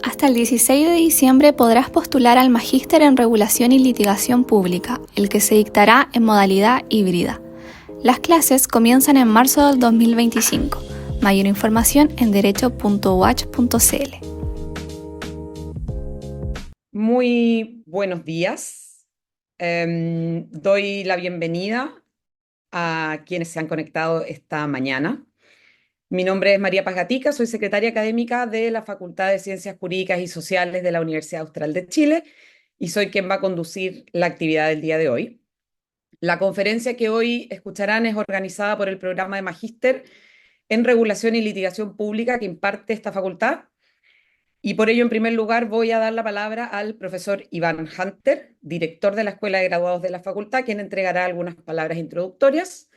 Hasta el 16 de diciembre podrás postular al Magíster en Regulación y Litigación Pública, el que se dictará en modalidad híbrida. Las clases comienzan en marzo del 2025. Mayor información en derecho.uach.cl. Muy buenos días. Doy la bienvenida a quienes se han conectado esta mañana. Mi nombre es María Paz Gatica, soy secretaria académica de la Facultad de Ciencias Jurídicas y Sociales de la Universidad Austral de Chile y soy quien va a conducir la actividad del día de hoy. La conferencia que hoy escucharán es organizada por el programa de Magíster en Regulación y Litigación Pública que imparte esta facultad. Y por ello, en primer lugar, voy a dar la palabra al profesor Iván Hunter, director de la Escuela de Graduados de la Facultad, quien entregará algunas palabras introductorias.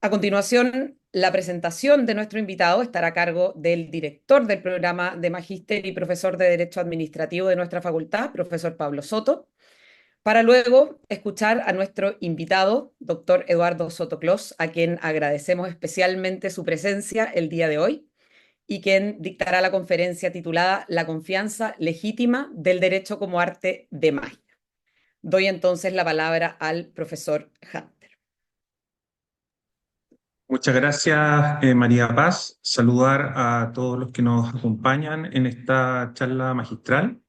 A continuación, la presentación de nuestro invitado estará a cargo del director del programa de Magíster y profesor de Derecho Administrativo de nuestra facultad, profesor Pablo Soto, para luego escuchar a nuestro invitado, doctor Eduardo Soto Clos, a quien agradecemos especialmente su presencia el día de hoy y quien dictará la conferencia titulada La confianza legítima del derecho como arte de magia. Doy entonces la palabra al profesor Hunter. Muchas gracias, María Paz. Saludar a todos los que nos acompañan en esta charla magistral.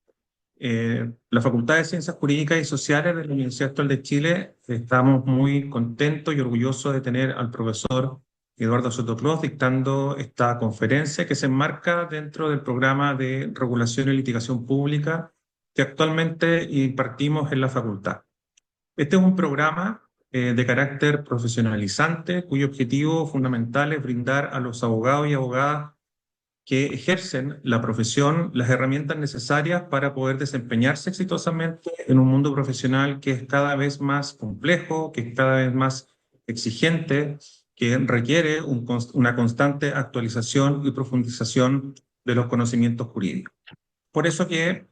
La Facultad de Ciencias Jurídicas y Sociales de la Universidad Austral de Chile, estamos muy contentos y orgullosos de tener al profesor Eduardo Soto Clos dictando esta conferencia que se enmarca dentro del programa de regulación y litigación pública que actualmente impartimos en la facultad. Este es un programa de carácter profesionalizante cuyo objetivo fundamental es brindar a los abogados y abogadas que ejercen la profesión las herramientas necesarias para poder desempeñarse exitosamente en un mundo profesional que es cada vez más complejo, que es cada vez más exigente, que requiere una constante actualización y profundización de los conocimientos jurídicos. Por eso que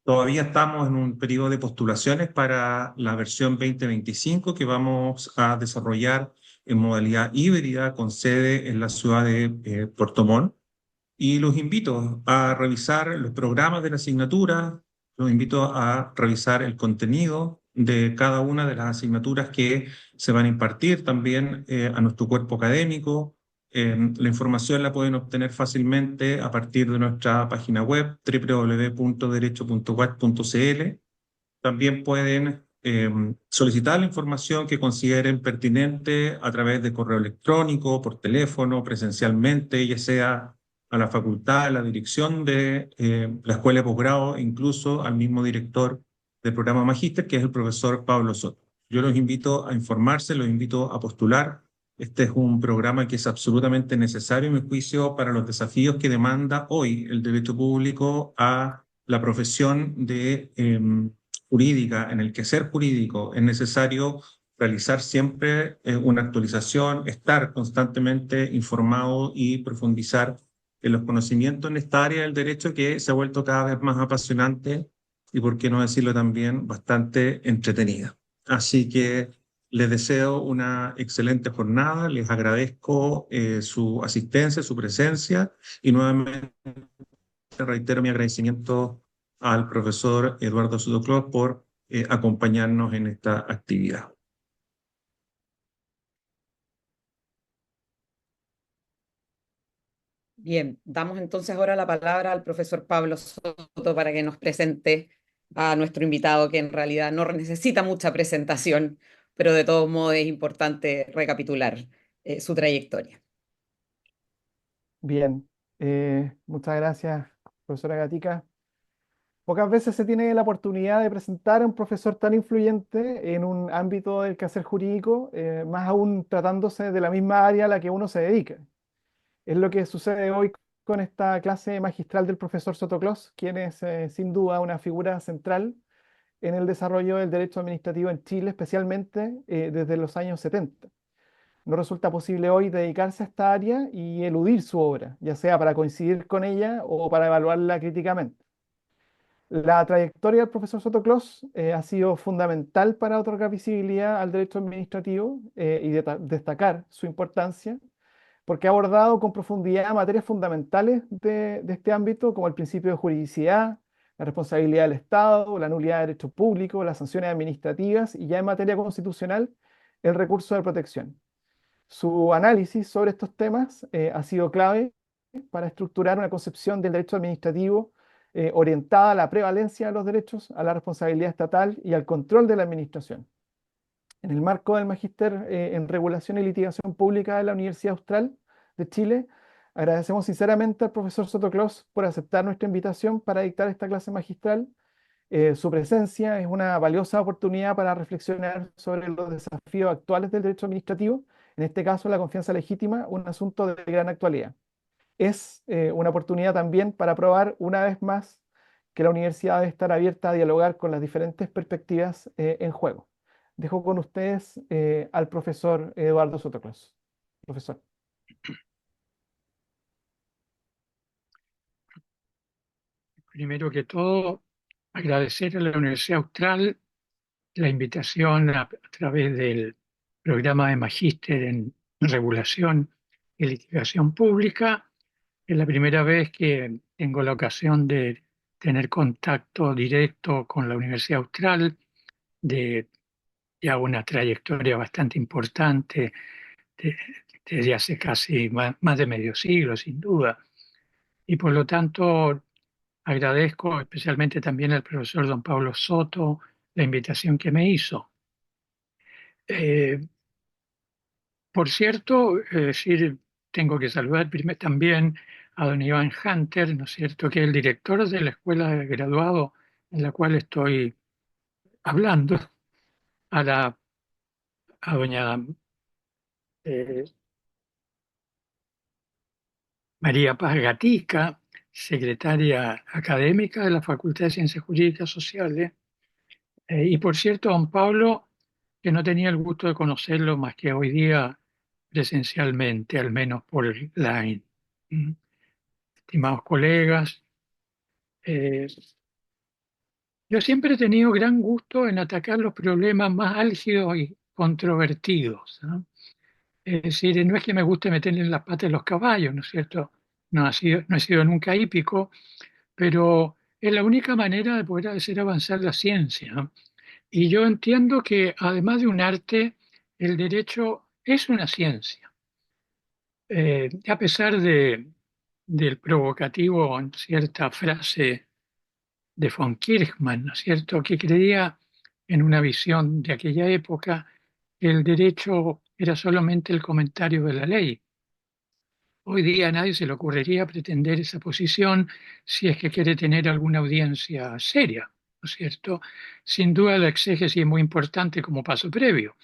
todavía estamos en un periodo de postulaciones para la versión 2025 que vamos a desarrollar en modalidad híbrida con sede en la ciudad de Puerto Montt. Y los invito a revisar los programas de la asignatura, los invito a revisar el contenido de cada una de las asignaturas que se van a impartir también a nuestro cuerpo académico. La información la pueden obtener fácilmente a partir de nuestra página web www.derecho.uach.cl. También pueden solicitar la información que consideren pertinente a través de correo electrónico, por teléfono, presencialmente, ya sea a la facultad, a la dirección de la escuela de posgrado, e incluso al mismo director del programa Magíster, que es el profesor Pablo Soto. Yo los invito a informarse, los invito a postular. Este es un programa que es absolutamente necesario, en mi juicio, para los desafíos que demanda hoy el derecho público a la profesión de jurídica, en el quehacer jurídico. Es necesario realizar siempre una actualización, estar constantemente informado y profundizar en los conocimientos en esta área del derecho que se ha vuelto cada vez más apasionante y, por qué no decirlo también, bastante entretenida. Así que les deseo una excelente jornada, les agradezco su asistencia, su presencia y nuevamente reitero mi agradecimiento al profesor Eduardo Soto Clos por acompañarnos en esta actividad. Bien, damos entonces ahora la palabra al profesor Pablo Soto para que nos presente a nuestro invitado, que en realidad no necesita mucha presentación, pero de todos modos es importante recapitular su trayectoria. Bien, muchas gracias, profesora Gatica. Pocas veces se tiene la oportunidad de presentar a un profesor tan influyente en un ámbito del quehacer jurídico, más aún tratándose de la misma área a la que uno se dedica. Es lo que sucede hoy con esta clase magistral del profesor Sotoclos, quien es sin duda una figura central en el desarrollo del derecho administrativo en Chile, especialmente desde los años 70. No resulta posible hoy dedicarse a esta área y eludir su obra, ya sea para coincidir con ella o para evaluarla críticamente. La trayectoria del profesor Sotoclos ha sido fundamental para otorgar visibilidad al derecho administrativo y destacar su importancia, porque ha abordado con profundidad materias fundamentales de este ámbito, como el principio de juridicidad, la responsabilidad del Estado, la nulidad de derechos públicos, las sanciones administrativas y ya en materia constitucional, el recurso de protección. Su análisis sobre estos temas ha sido clave para estructurar una concepción del derecho administrativo orientada a la prevalencia de los derechos, a la responsabilidad estatal y al control de la administración. En el marco del Magíster en Regulación y Litigación Pública de la Universidad Austral de Chile, agradecemos sinceramente al profesor Sotoclós por aceptar nuestra invitación para dictar esta clase magistral. Su presencia es una valiosa oportunidad para reflexionar sobre los desafíos actuales del derecho administrativo, en este caso la confianza legítima, un asunto de gran actualidad. Es una oportunidad también para probar una vez más que la universidad debe estar abierta a dialogar con las diferentes perspectivas en juego. Dejo con ustedes al profesor Eduardo Sotoclós. Profesor. Primero que todo, agradecer a la Universidad Austral la invitación a través del programa de Magíster en Regulación y Litigación Pública. Es la primera vez que tengo la ocasión de tener contacto directo con la Universidad Austral, de ya una trayectoria bastante importante de- desde hace casi más de medio siglo, sin duda. Y por lo tanto, agradezco especialmente también al profesor don Pablo Soto la invitación que me hizo. Eh, por cierto, decir, tengo que saludar también a don Iván Hunter, ¿no es cierto?, que es el director de la escuela de graduado en la cual estoy hablando, a, la, a doña eh, María Paz Gatica, secretaria académica de la Facultad de Ciencias Jurídicas Sociales, y por cierto, don Pablo, que no tenía el gusto de conocerlo más que hoy día presencialmente, al menos por Line. ¿Mm? Estimados colegas, eh, yo siempre he tenido gran gusto en atacar los problemas más álgidos y controvertidos, ¿no? Es decir, no es que me guste meterle en las patas de los caballos, ¿no es cierto? No he sido nunca hípico, pero es la única manera de poder hacer avanzar la ciencia, ¿no? Y yo entiendo que además de un arte, el derecho es una ciencia. A pesar del provocativo en cierta frase de von Kirchmann, ¿no es cierto?, que creía en una visión de aquella época que el derecho era solamente el comentario de la ley. Hoy día a nadie se le ocurriría pretender esa posición si es que quiere tener alguna audiencia seria, ¿no es cierto? Sin duda la exégesis es muy importante como paso previo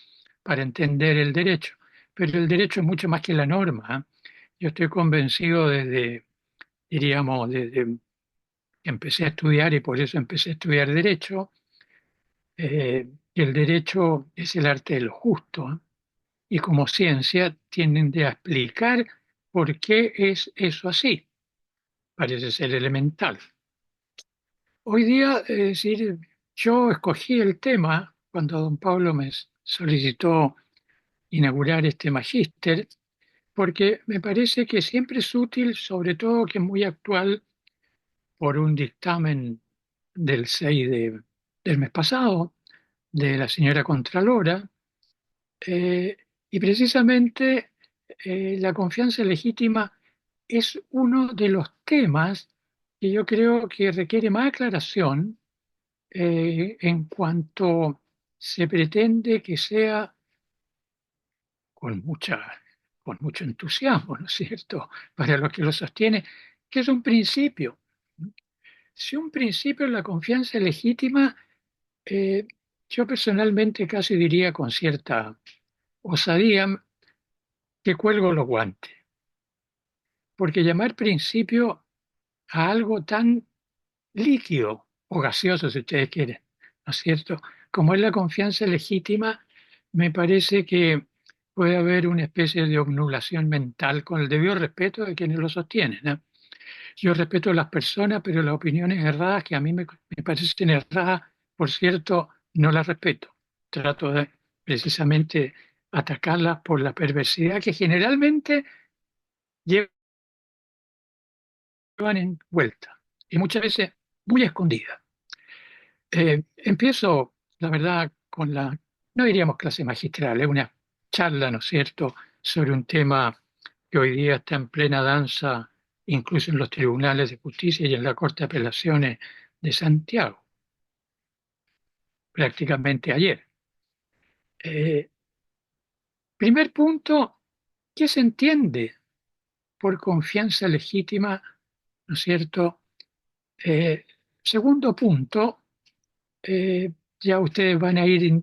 para entender el derecho, pero el derecho es mucho más que la norma, ¿eh? Yo estoy convencido diríamos, desde que empecé a estudiar y por eso empecé a estudiar derecho, que el derecho es el arte de lo justo, ¿eh? Y como ciencia tienden a explicar por qué es eso así. Parece ser elemental. Hoy día, es decir, yo escogí el tema cuando don Pablo me solicitó inaugurar este magíster, porque me parece que siempre es útil, sobre todo que es muy actual por un dictamen del 6 del mes pasado de la señora Contralora, eh, y precisamente la confianza legítima es uno de los temas que yo creo que requiere más aclaración en cuanto se pretende que sea con con mucho entusiasmo, ¿no es cierto?, para los que lo sostiene, que es un principio. Si un principio es la confianza legítima, eh, yo personalmente casi diría con cierta osadía que cuelgo los guantes, porque llamar principio a algo tan líquido o gaseoso, si ustedes quieren, ¿no es cierto?, como es la confianza legítima, me parece que puede haber una especie de obnulación mental con el debido respeto de quienes lo sostienen, ¿no? Yo respeto a las personas, pero las opiniones erradas que a mí me parecen erradas, por cierto, no las respeto. Trato de precisamente atacarlas por la perversidad que generalmente llevan en vuelta y muchas veces muy escondidas. Empiezo, la verdad, con la, no diríamos clase magistral, es una charla, ¿no es cierto?, sobre un tema que hoy día está en plena danza, incluso en los tribunales de justicia y en la Corte de Apelaciones de Santiago, prácticamente ayer. Eh, Primer punto, ¿qué se entiende por confianza legítima? ¿No es cierto? Segundo punto, ya ustedes van a ir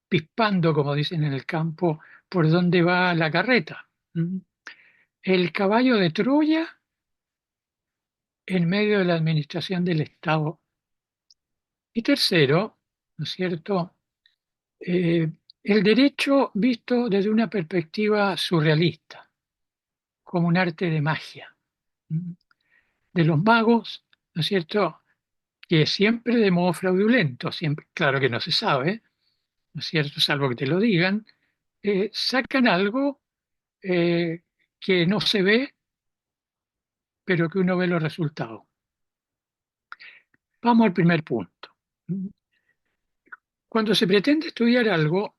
pispando, como dicen en el campo, por dónde va la carreta. ¿Mm? El caballo de Troya en medio de la administración del Estado. Y tercero, ¿no es cierto? El derecho visto desde una perspectiva surrealista, como un arte de magia. ¿Mm? De los magos, ¿no es cierto?, que siempre de modo fraudulento, siempre, claro que no se sabe, ¿no es cierto?, salvo que te lo digan, sacan algo eh, que no se ve, pero que uno ve los resultados. Vamos al primer punto. Cuando se pretende estudiar algo,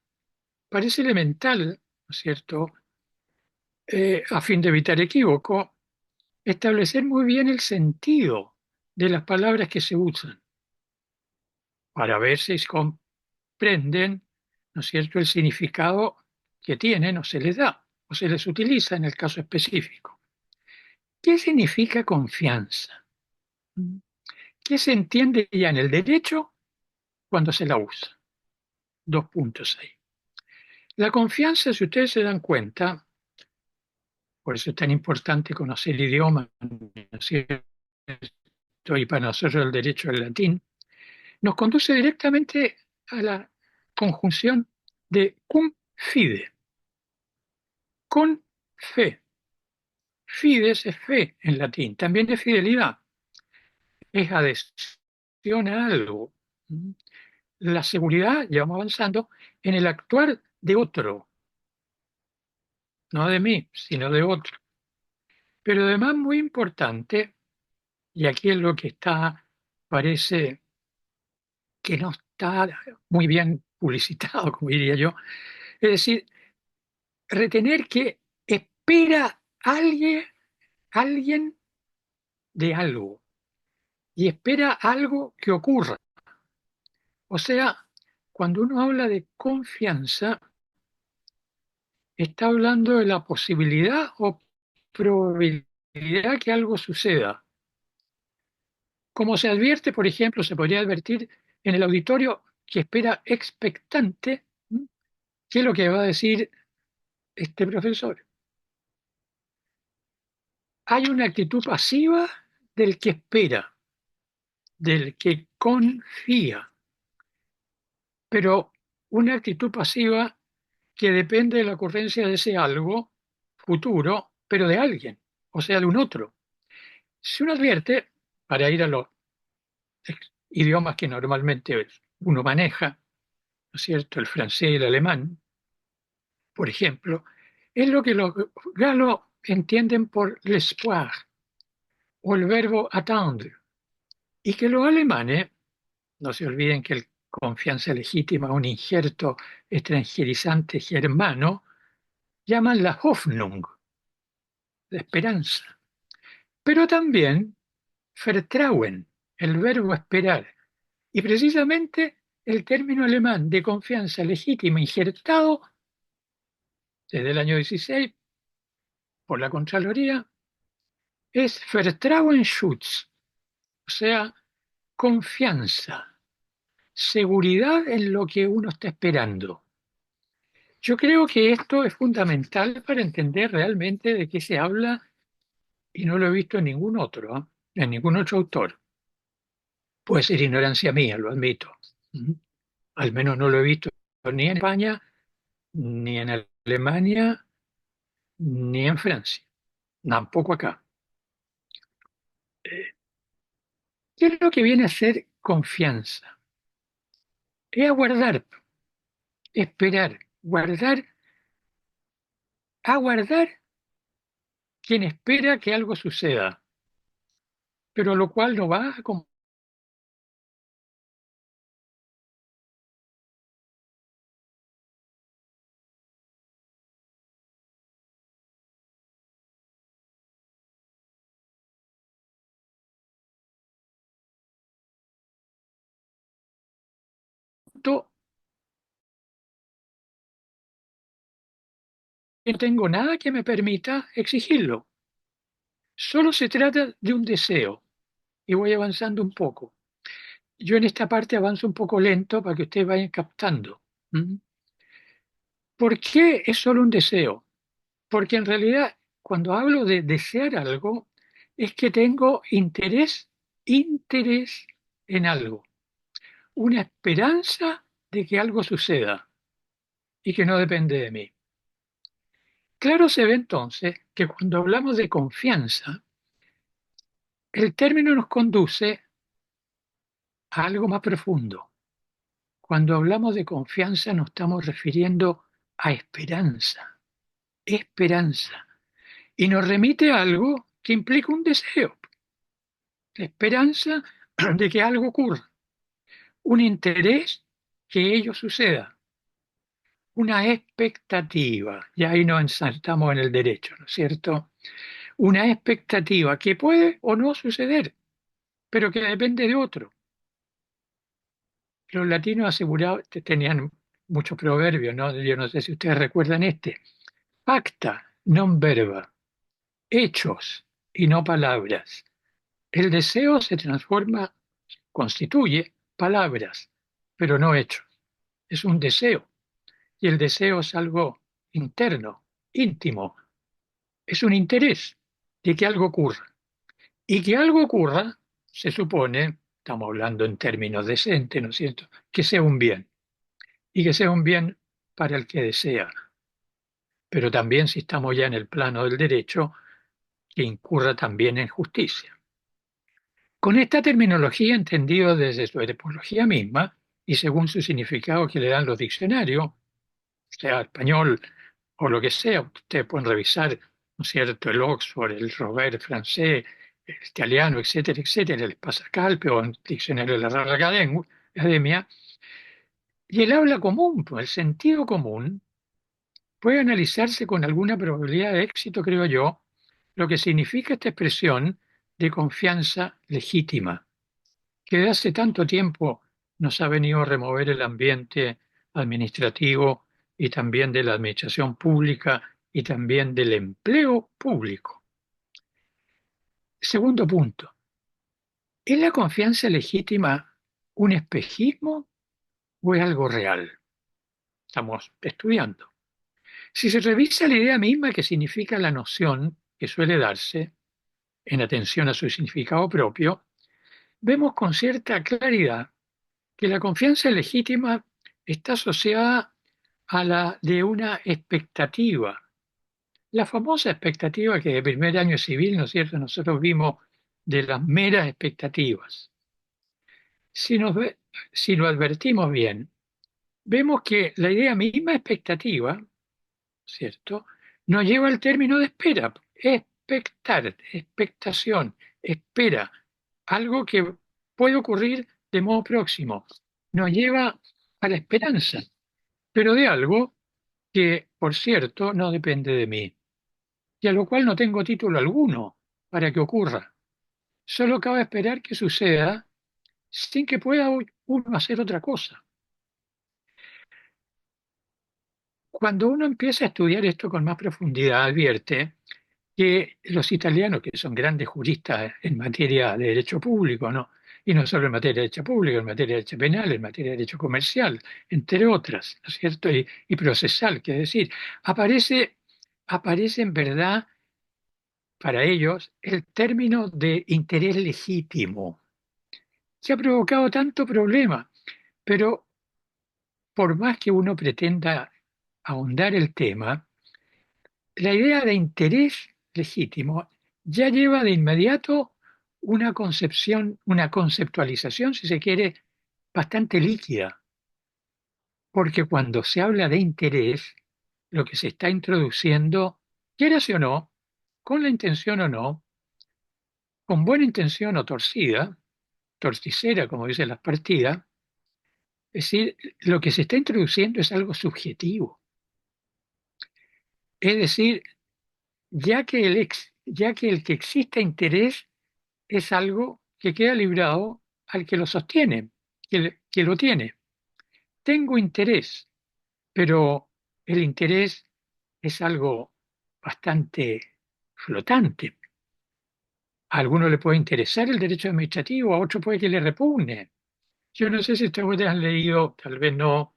parece elemental, ¿no es cierto?, a fin de evitar equívoco, establecer muy bien el sentido de las palabras que se usan para ver si comprenden, ¿no es cierto?, el significado que tienen o se les da o se les utiliza en el caso específico. ¿Qué significa confianza? ¿Qué se entiende ya en el derecho cuando se la usa? Dos puntos ahí. La confianza, si ustedes se dan cuenta, por eso es tan importante conocer idiomas, ¿no es cierto? Y para nosotros el derecho al latín, nos conduce directamente a la conjunción de cum fide, con fe. Fides es fe en latín, también es fidelidad, es adhesión a algo. La seguridad, ya vamos avanzando, en el actuar de otro, no de mí, sino de otro. Pero además muy importante, y aquí es lo que está, parece que no está muy bien publicitado, como diría yo, es decir, retener que espera alguien de algo y espera algo que ocurra. O sea, cuando uno habla de confianza, está hablando de la posibilidad o probabilidad que algo suceda. Como se advierte, por ejemplo, se podría advertir en el auditorio que espera expectante, ¿m?, qué es lo que va a decir este profesor. Hay una actitud pasiva del que espera, del que confía, pero una actitud pasiva que depende de la ocurrencia de ese algo futuro, pero de alguien, o sea, de un otro. Si uno advierte, para ir a los idiomas que normalmente uno maneja, ¿no es cierto?, el francés y el alemán, por ejemplo, es lo que los galos entienden por l'espoir o el verbo attendre, y que los alemanes, no se olviden que el confianza legítima, un injerto extranjerizante germano, llaman la Hoffnung, la esperanza, pero también Vertrauen, el verbo esperar, y precisamente el término alemán de confianza legítima injertado desde el año 16 por la Contraloría es Vertrauensschutz, o sea, confianza, seguridad en lo que uno está esperando. Yo creo que esto es fundamental para entender realmente de qué se habla y no lo he visto en ningún otro, ¿eh?, en ningún otro autor. Puede ser ignorancia mía, lo admito. ¿Mm? Al menos no lo he visto ni en España, ni en Alemania, ni en Francia, tampoco acá. ¿Qué es lo que viene a ser confianza? Es aguardar, esperar, guardar, aguardar quien espera que algo suceda, pero lo cual no va como no tengo nada que me permita exigirlo. Solo se trata de un deseo. Y voy avanzando un poco. Yo en esta parte avanzo un poco lento para que ustedes vayan captando. ¿Mm? ¿Por qué es solo un deseo? Porque en realidad, cuando hablo de desear algo, es que tengo interés en algo, una esperanza de que algo suceda y que no depende de mí. Claro se ve entonces que cuando hablamos de confianza, el término nos conduce a algo más profundo. Cuando hablamos de confianza nos estamos refiriendo a esperanza, y nos remite a algo que implica un deseo, la esperanza de que algo ocurra, un interés que ello suceda, una expectativa, y ahí nos ensartamos en el derecho, ¿no es cierto? Una expectativa que puede o no suceder, pero que depende de otro. Los latinos aseguraban, tenían muchos proverbios, ¿no? Yo no sé si ustedes recuerdan este. Pacta, non verba, hechos y no palabras. El deseo se transforma, constituye palabras, pero no hechos. Es un deseo. Y el deseo es algo interno, íntimo. Es un interés de que algo ocurra. Y que algo ocurra, se supone, estamos hablando en términos decentes, ¿no es cierto?, que sea un bien. Y que sea un bien para el que desea. Pero también, si estamos ya en el plano del derecho, que incurra también en justicia. Con esta terminología, entendido desde su etimología misma y según su significado que le dan los diccionarios, sea español o lo que sea, ustedes pueden revisar, ¿no es cierto?, el Oxford, el Robert francés, el italiano, etcétera, etcétera, el Pasacalpe o el diccionario de la Real Academia, y el habla común, pues el sentido común, puede analizarse con alguna probabilidad de éxito, creo yo, lo que significa esta expresión de confianza legítima, que de hace tanto tiempo nos ha venido a remover el ambiente administrativo y también de la administración pública y también del empleo público. Segundo punto, ¿es la confianza legítima un espejismo o es algo real? Estamos estudiando. Si se revisa la idea misma que significa la noción que suele darse en atención a su significado propio, vemos con cierta claridad que la confianza legítima está asociada a la de una expectativa. La famosa expectativa que de primer año civil, ¿no es cierto?, nosotros vimos de las meras expectativas. Si lo advertimos bien, vemos que la idea misma expectativa, ¿cierto?, nos lleva al término de espera. Expectar, expectación, espera, algo que puede ocurrir de modo próximo. Nos lleva a la esperanza, pero de algo que, por cierto, no depende de mí, y a lo cual no tengo título alguno para que ocurra. Solo cabe esperar que suceda sin que pueda uno hacer otra cosa. Cuando uno empieza a estudiar esto con más profundidad, advierte que los italianos, que son grandes juristas en materia de derecho público, ¿no? Y no solo en materia de derecho público, en materia de derecho penal, en materia de derecho comercial, entre otras, ¿no es cierto? Y procesal, que es decir, aparece en verdad para ellos el término de interés legítimo, que ha provocado tanto problema, pero por más que uno pretenda ahondar el tema, la idea de interés legítimo ya lleva de inmediato una concepción, una conceptualización, si se quiere, bastante líquida, porque cuando se habla de interés, lo que se está introduciendo, quieras o no, con la intención o no, con buena intención o torcida, torticera, como dicen las partidas, es decir, lo que se está introduciendo es algo subjetivo. Es decir, ya que el que exista interés es algo que queda librado al que lo sostiene, que lo tiene. Tengo interés, pero el interés es algo bastante flotante. A alguno le puede interesar el derecho administrativo, a otro puede que le repugne. Yo no sé si ustedes han leído, tal vez no,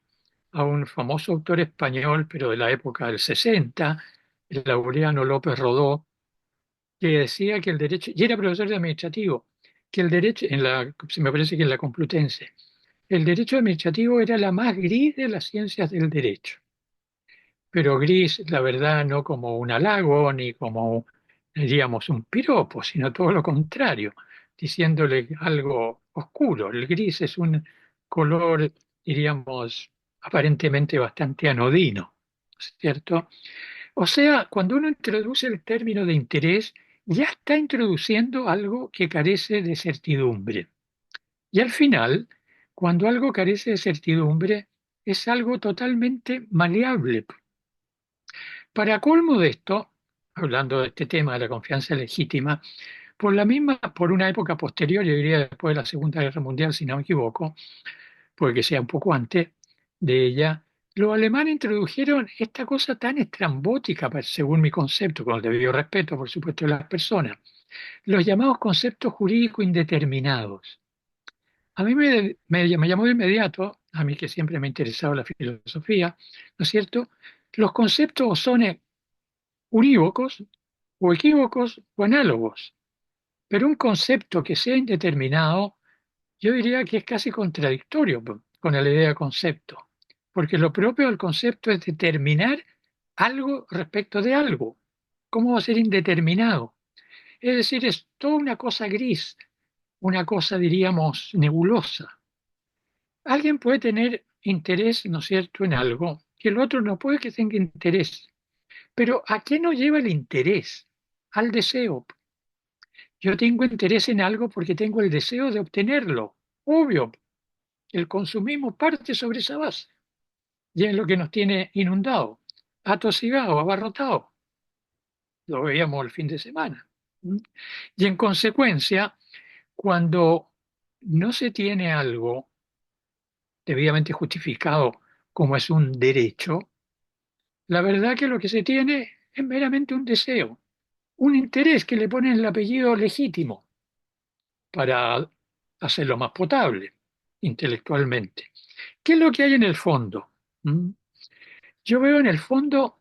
a un famoso autor español, pero de la época del 60, el Laureano López Rodó, que decía que el derecho, y era profesor de administrativo, que el derecho, me parece que en la Complutense, el derecho administrativo era la más gris de las ciencias del derecho. Pero gris, la verdad, no como un halago ni como, diríamos, un piropo, sino todo lo contrario, diciéndole algo oscuro. El gris es un color, diríamos, aparentemente bastante anodino, ¿cierto? O sea, cuando uno introduce el término de interés, ya está introduciendo algo que carece de certidumbre. Y al final, cuando algo carece de certidumbre, es algo totalmente maleable. Para colmo de esto, hablando de este tema de la confianza legítima, por una época posterior, yo diría después de la Segunda Guerra Mundial, si no me equivoco, puede que sea un poco antes de ella, los alemanes introdujeron esta cosa tan estrambótica, según mi concepto, con el debido respeto, por supuesto, de las personas, los llamados conceptos jurídicos indeterminados. A mí me llamó de inmediato, a mí que siempre me ha interesado la filosofía, ¿no es cierto? Los conceptos son unívocos o equívocos o análogos, pero un concepto que sea indeterminado, yo diría que es casi contradictorio con la idea de concepto, porque lo propio del concepto es determinar algo respecto de algo. ¿Cómo va a ser indeterminado? Es decir, es toda una cosa gris, una cosa, diríamos, nebulosa. Alguien puede tener interés, ¿no es cierto?, en algo que el otro no puede que tenga interés. Pero ¿a qué nos lleva el interés? Al deseo. Yo tengo interés en algo porque tengo el deseo de obtenerlo. Obvio, el consumismo parte sobre esa base y es lo que nos tiene inundado, atosigado, abarrotado. Lo veíamos el fin de semana. ¿Mm? Y en consecuencia, cuando no se tiene algo debidamente justificado como es un derecho, la verdad que lo que se tiene es meramente un deseo, un interés que le ponen el apellido legítimo para hacerlo más potable intelectualmente. ¿Qué es lo que hay en el fondo? ¿Mm? Yo veo en el fondo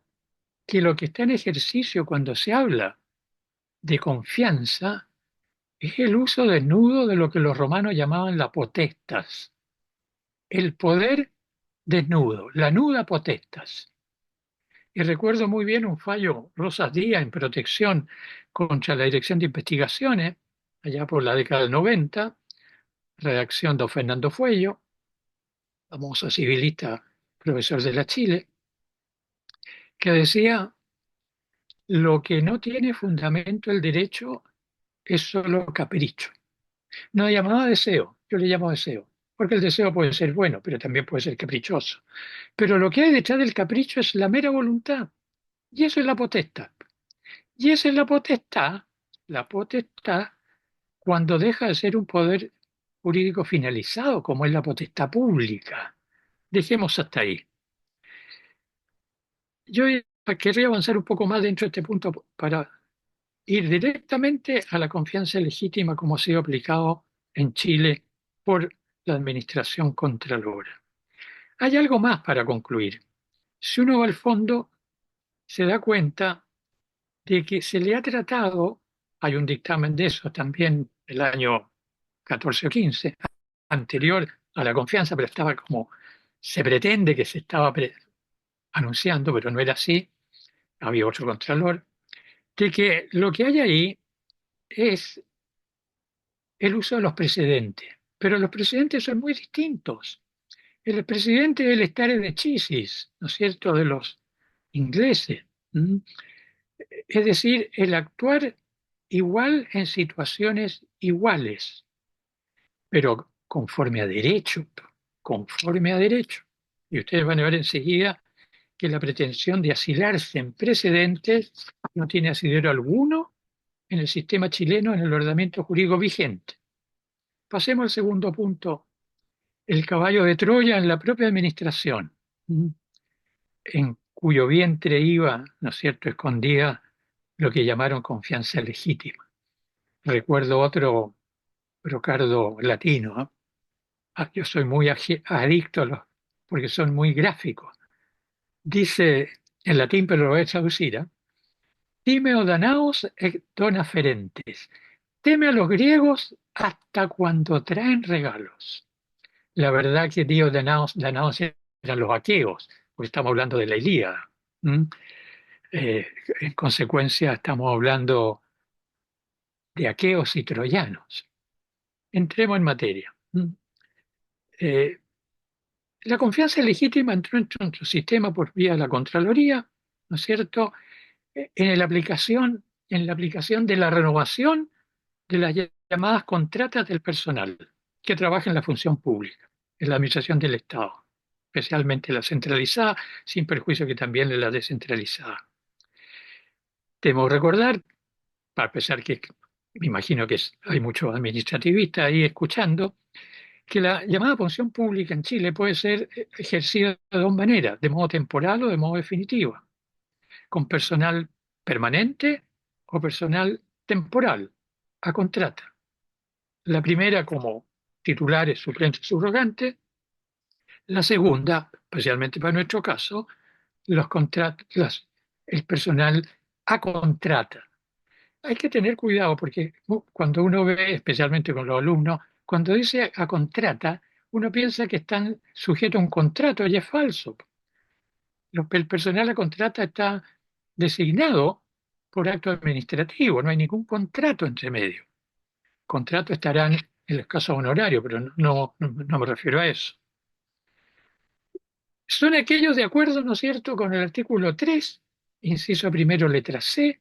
que lo que está en ejercicio cuando se habla de confianza es el uso desnudo de lo que los romanos llamaban la potestas, el poder desnudo, la nuda potestas. Y recuerdo muy bien un fallo Rosas Díaz en protección contra la Dirección de Investigaciones, allá por la década del 90, redacción de Fernando Fuello, famoso civilista, profesor de la Chile, que decía, lo que no tiene fundamento el derecho es solo capricho. No llamaba deseo, yo le llamo deseo, porque el deseo puede ser bueno, pero también puede ser caprichoso. Pero lo que hay detrás del capricho es la mera voluntad, y eso es la potestad. Y esa es la potestad cuando deja de ser un poder jurídico finalizado, como es la potestad pública. Dejemos hasta ahí. Yo querría avanzar un poco más dentro de este punto para ir directamente a la confianza legítima como ha sido aplicado en Chile por la administración contralora. Hay algo más para concluir. Si uno va al fondo, se da cuenta de que se le ha tratado, hay un dictamen de eso también el año 14 o 15, anterior a la confianza, pero estaba como, se pretende que se estaba anunciando, pero no era así, había otro contralor, de que lo que hay ahí es el uso de los precedentes. Pero los precedentes son muy distintos. El precedente es el stare decisis, ¿no es cierto?, de los ingleses. ¿Mm? Es decir, el actuar igual en situaciones iguales, pero conforme a derecho. Y ustedes van a ver enseguida que la pretensión de asilarse en precedentes no tiene asidero alguno en el sistema chileno, en el ordenamiento jurídico vigente. Pasemos al segundo punto, el caballo de Troya en la propia administración, en cuyo vientre iba, ¿no es cierto?, escondida lo que llamaron confianza legítima. Recuerdo otro brocardo latino, ¿eh? Yo soy muy adicto a los, porque son muy gráficos. Dice en latín, pero lo voy a traducir, ¿eh? Timeo Danaos et dona ferentes. Teme a los griegos hasta cuando traen regalos. La verdad que Dios Danaos eran los aqueos, porque estamos hablando de la Ilíada. ¿Mm? En consecuencia, estamos hablando de aqueos y troyanos. Entremos en materia. ¿Mm? Eh, la confianza legítima entró en nuestro sistema por vía de la Contraloría, ¿no es cierto? En la aplicación de la renovación de las llamadas contratas del personal que trabaja en la función pública, en la administración del Estado, especialmente la centralizada, sin perjuicio que también en la descentralizada. Debemos recordar, a pesar que me imagino que hay muchos administrativistas ahí escuchando, que la llamada función pública en Chile puede ser ejercida de dos maneras, de modo temporal o de modo definitivo, con personal permanente o personal temporal, a contrata. La primera como titulares, suplentes, subrogantes. La segunda, especialmente para nuestro caso, el personal a contrata. Hay que tener cuidado porque cuando uno ve, especialmente con los alumnos, cuando dice a contrata, uno piensa que están sujetos a un contrato y es falso. El personal a contrata está designado por acto administrativo, no hay ningún contrato entre medio. Contrato estarán en los casos honorarios, pero no me refiero a eso. Son aquellos de acuerdo, ¿no es cierto?, con el artículo 3, inciso primero, letra C,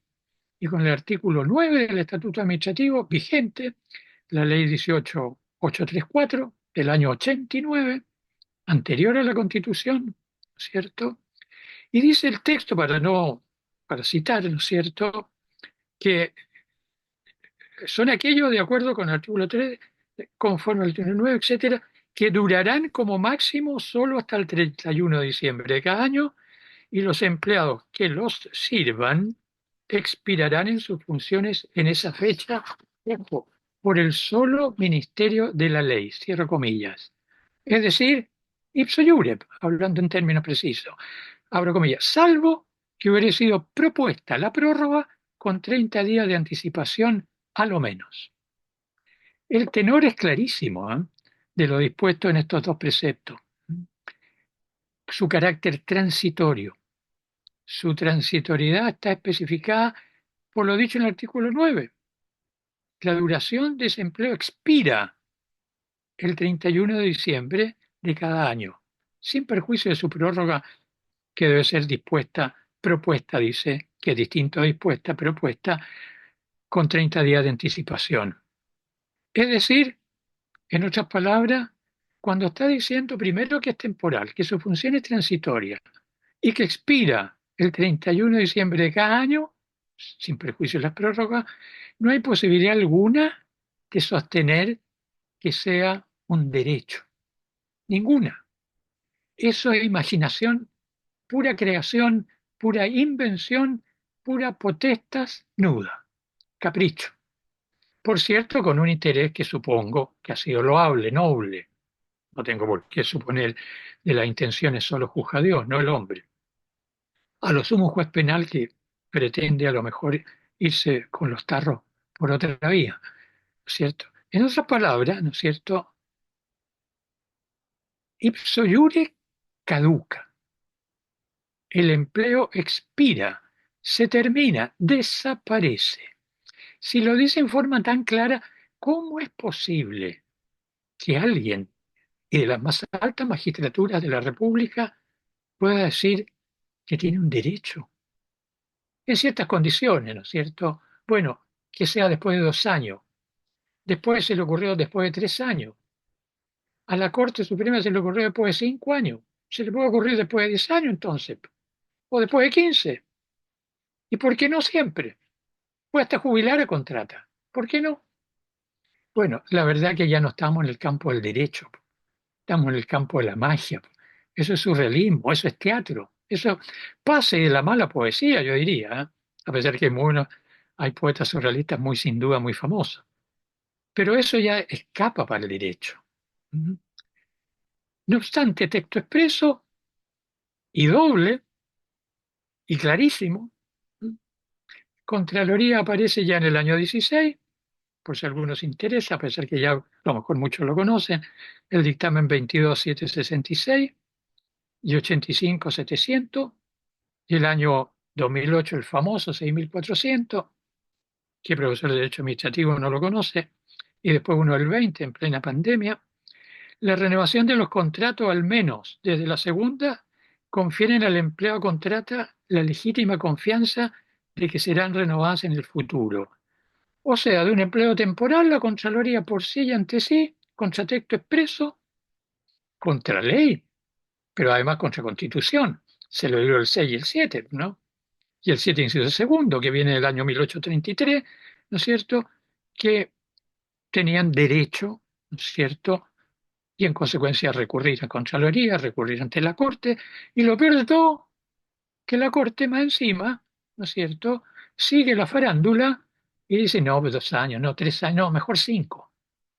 y con el artículo 9 del Estatuto Administrativo vigente, la ley 18834 del año 89, anterior a la Constitución, ¿no es cierto? Y dice el texto, para citar, ¿no es cierto?, que son aquellos de acuerdo con el artículo 3, conforme al artículo 9, etcétera, que durarán como máximo solo hasta el 31 de diciembre de cada año, y los empleados que los sirvan expirarán en sus funciones en esa fecha, ojo, por el solo ministerio de la ley, cierro comillas. Es decir, ipso iure, hablando en términos precisos, abro comillas, salvo que hubiera sido propuesta la prórroga con 30 días de anticipación a lo menos. El tenor es clarísimo, ¿eh?, de lo dispuesto en estos dos preceptos. Su carácter transitorio. Su transitoriedad está especificada por lo dicho en el artículo 9. La duración de ese empleo expira el 31 de diciembre de cada año, sin perjuicio de su prórroga, que debe ser propuesta, dice, que es distinto a dispuesta, propuesta, con 30 días de anticipación. Es decir, en otras palabras, cuando está diciendo primero que es temporal, que su función es transitoria y que expira el 31 de diciembre de cada año, sin perjuicio de las prórrogas, no hay posibilidad alguna de sostener que sea un derecho. Ninguna. Eso es imaginación, pura creación, pura invención, pura potestas nuda, capricho. Por cierto, con un interés que supongo que ha sido loable, noble. No tengo por qué suponer de las intenciones solo juzga Dios, no el hombre. A lo sumo un juez penal que pretende a lo mejor irse con los tarros por otra vía, ¿no es cierto? En otras palabras, ¿no es cierto?, ipso iure caduca. El empleo expira, se termina, desaparece. Si lo dice en forma tan clara, ¿cómo es posible que alguien y de las más altas magistraturas de la República pueda decir que tiene un derecho? en ciertas condiciones, ¿no es cierto? Bueno, que sea después de 2 años. Después se le ocurrió después de 3 años. A la Corte Suprema se le ocurrió después de 5 años. Se le puede ocurrir después de 10 años entonces, o después de 15. ¿Y por qué no siempre? Puede hasta jubilar a contrata. ¿Por qué no? Bueno, la verdad que ya no estamos en el campo del derecho, estamos en el campo de la magia. Eso es surrealismo, eso es teatro, eso pase de la mala poesía, yo diría, ¿eh? A pesar que hay poetas surrealistas muy sin duda muy famosos. Pero eso ya escapa para el derecho. ¿Mm? No obstante, texto expreso y doble y clarísimo. ¿Mm? Contraloría aparece ya en el año 16, por si a algunos interesa, a pesar que ya a lo mejor muchos lo conocen, el dictamen 22766 y 85700, y el año 2008 el famoso 6400, que profesor de Derecho Administrativo no lo conoce, y después uno del 20 en plena pandemia. La renovación de los contratos, al menos desde la segunda, confieren al empleado contrata la legítima confianza de que serán renovadas en el futuro. O sea, de un empleo temporal, la Contraloría por sí y ante sí, contra texto expreso, contra ley, pero además contra Constitución. Se lo dio el 6 y el 7, ¿no? Y el 7 inciso segundo, que viene del año 1833, ¿no es cierto?, que tenían derecho, ¿no es cierto?, y en consecuencia recurrir a Contraloría, recurrir ante la Corte, y lo peor de todo, que la Corte más encima, ¿no es cierto?, sigue la farándula y dice, no, pues 2 años, no, 3 años, no, mejor cinco,